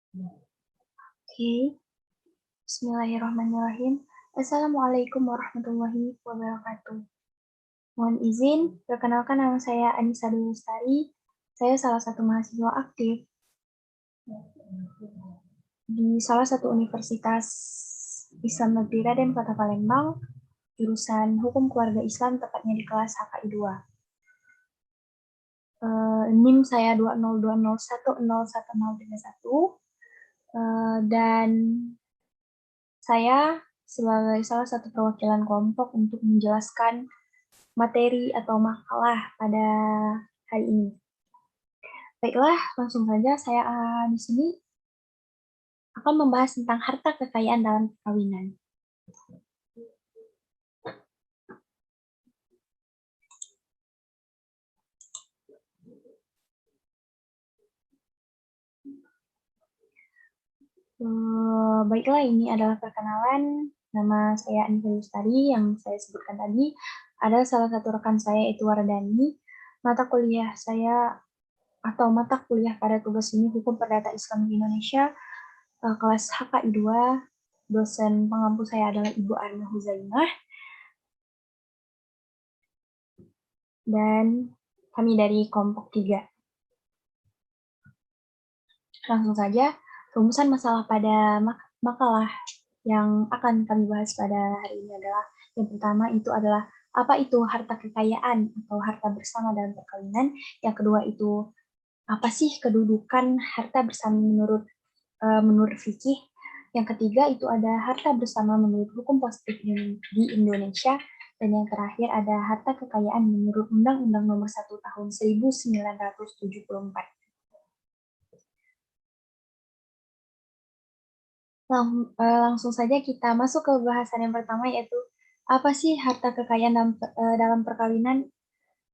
Oke, Bismillahirrahmanirrahim. Assalamualaikum warahmatullahi wabarakatuh. Mohon izin, perkenalkan nama saya Anissa Dwi Lestari. Saya salah satu mahasiswa aktif di salah satu universitas Islam Negeri Raden Kota Palembang, jurusan Hukum Keluarga Islam, tepatnya di kelas HKI 2. NIM saya 202010131, dan saya sebagai salah satu perwakilan kelompok untuk menjelaskan materi atau makalah pada hari ini. Baiklah, langsung saja saya di sini akan membahas tentang harta kekayaan dalam perkawinan. Baiklah, ini adalah perkenalan. Nama saya Anissa Lestari yang saya sebutkan tadi. Ada salah satu rekan saya, yaitu Wardani. Mata kuliah saya atau mata kuliah pada tugas ini Hukum Perdata Islam di Indonesia, kelas HKI 2. Dosen pengampu saya adalah Ibu Arna Huzaimah. Dan kami dari kelompok 3. Langsung saja, rumusan masalah pada makalah yang akan kami bahas pada hari ini adalah, yang pertama itu adalah apa itu harta kekayaan atau harta bersama dalam perkawinan. Yang kedua itu apa sih kedudukan harta bersama menurut fikih. Yang ketiga itu ada harta bersama menurut hukum positif di Indonesia. Dan yang terakhir ada harta kekayaan menurut Undang-Undang Nomor 1 Tahun 1974. Langsung saja kita masuk ke bahasan yang pertama, yaitu apa sih harta kekayaan dalam perkawinan.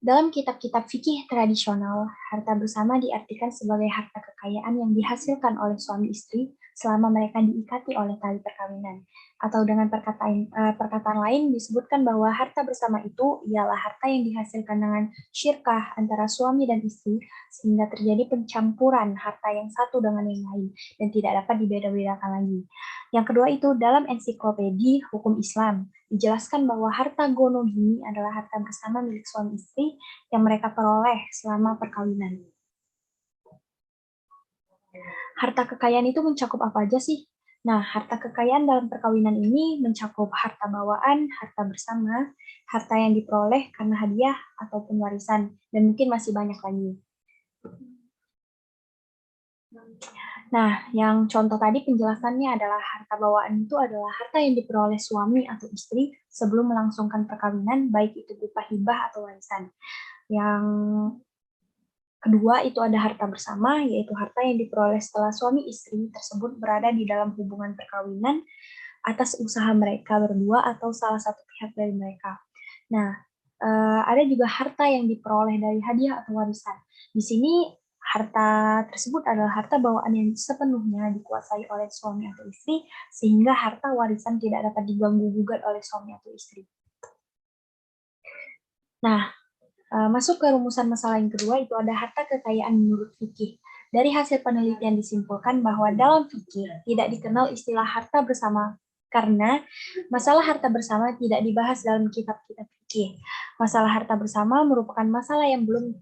Dalam kitab-kitab fikih tradisional, harta bersama diartikan sebagai harta kekayaan yang dihasilkan oleh suami istri selama mereka diikati oleh tali perkawinan. Atau dengan perkataan lain disebutkan bahwa harta bersama itu ialah harta yang dihasilkan dengan syirkah antara suami dan istri sehingga terjadi pencampuran harta yang satu dengan yang lain dan tidak dapat dibeda-bedakan lagi. Yang kedua itu dalam ensiklopedi Hukum Islam dijelaskan bahwa harta gonogini adalah harta bersama milik suami istri yang mereka peroleh selama perkawinan. Harta kekayaan itu mencakup apa aja sih? Nah, harta kekayaan dalam perkawinan ini mencakup harta bawaan, harta bersama, harta yang diperoleh karena hadiah ataupun warisan, dan mungkin masih banyak lagi. Nah, yang contoh tadi penjelasannya adalah harta bawaan itu adalah harta yang diperoleh suami atau istri sebelum melangsungkan perkawinan, baik itu berupa hibah atau warisan. Yang kedua itu ada harta bersama, yaitu harta yang diperoleh setelah suami istri tersebut berada di dalam hubungan perkawinan atas usaha mereka berdua atau salah satu pihak dari mereka. Nah, ada juga harta yang diperoleh dari hadiah atau warisan. Di sini harta tersebut adalah harta bawaan yang sepenuhnya dikuasai oleh suami atau istri, sehingga harta warisan tidak dapat diganggu-gugat oleh suami atau istri. Nah, masuk ke rumusan masalah yang kedua, itu ada harta kekayaan menurut fikih. Dari hasil penelitian disimpulkan bahwa dalam fikih tidak dikenal istilah harta bersama karena masalah harta bersama tidak dibahas dalam kitab-kitab fikih. Masalah harta bersama merupakan masalah yang belum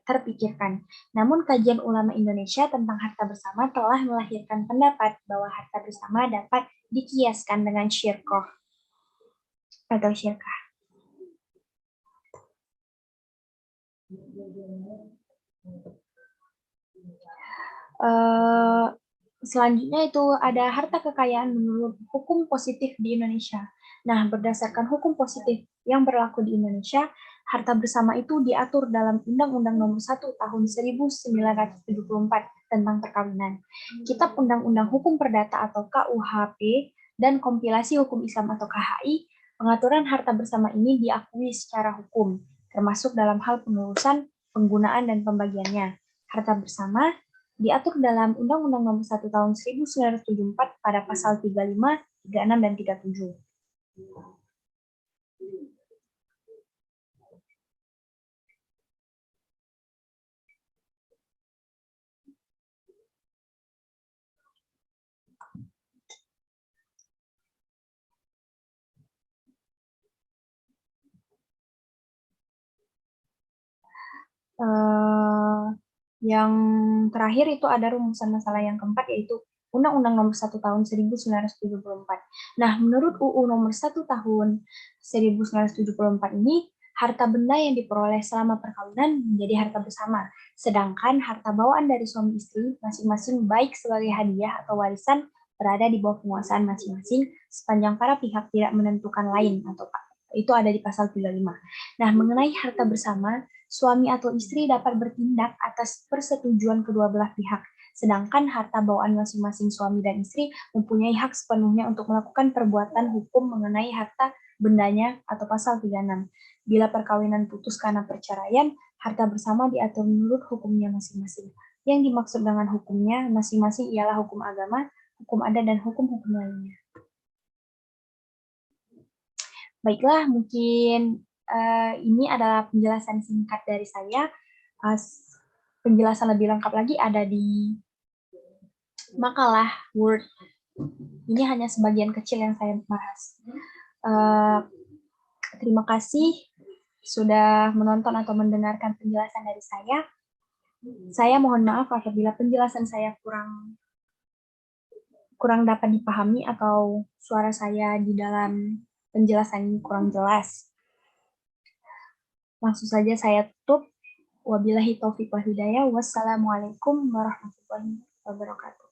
terpikirkan. Namun kajian ulama Indonesia tentang harta bersama telah melahirkan pendapat bahwa harta bersama dapat dikiaskan dengan syirkoh atau syirkah. Selanjutnya itu ada harta kekayaan menurut hukum positif di Indonesia. Nah, berdasarkan hukum positif yang berlaku di Indonesia, harta bersama itu diatur dalam Undang-Undang Nomor 1 Tahun 1974 tentang perkawinan, Kitab Undang-Undang Hukum Perdata atau KUHP, dan Kompilasi Hukum Islam atau KHI. Pengaturan harta bersama ini diakui secara hukum, termasuk dalam hal pengurusan, penggunaan, dan pembagiannya. Harta bersama diatur dalam Undang-Undang Nomor 1 Tahun 1974 pada pasal 35, 36, dan 37. Eh, yang terakhir itu ada rumusan masalah yang keempat, yaitu Undang-Undang Nomor 1 Tahun 1974. Nah, menurut UU Nomor 1 Tahun 1974 ini, harta benda yang diperoleh selama perkawinan menjadi harta bersama. Sedangkan harta bawaan dari suami istri masing-masing baik sebagai hadiah atau warisan berada di bawah penguasaan masing-masing sepanjang para pihak tidak menentukan lain atau itu ada di pasal 35. Nah, mengenai harta bersama, suami atau istri dapat bertindak atas persetujuan kedua belah pihak, sedangkan harta bawaan masing-masing suami dan istri mempunyai hak sepenuhnya untuk melakukan perbuatan hukum mengenai harta bendanya atau pasal 36. Bila perkawinan putus karena perceraian, harta bersama diatur menurut hukumnya masing-masing. Yang dimaksud dengan hukumnya masing-masing ialah hukum agama, hukum adat, dan hukum-hukum lainnya. Baiklah, mungkin ini adalah penjelasan singkat dari saya. Penjelasan lebih lengkap lagi ada di makalah Word. Ini hanya sebagian kecil yang saya bahas. Terima kasih sudah menonton atau mendengarkan penjelasan dari saya. Saya mohon maaf apabila penjelasan saya kurang dapat dipahami atau suara saya di dalam penjelasan ini kurang jelas. Langsung saja saya tutup. Wabillahi taufiq wal hidayah. Wassalamualaikum warahmatullahi wabarakatuh.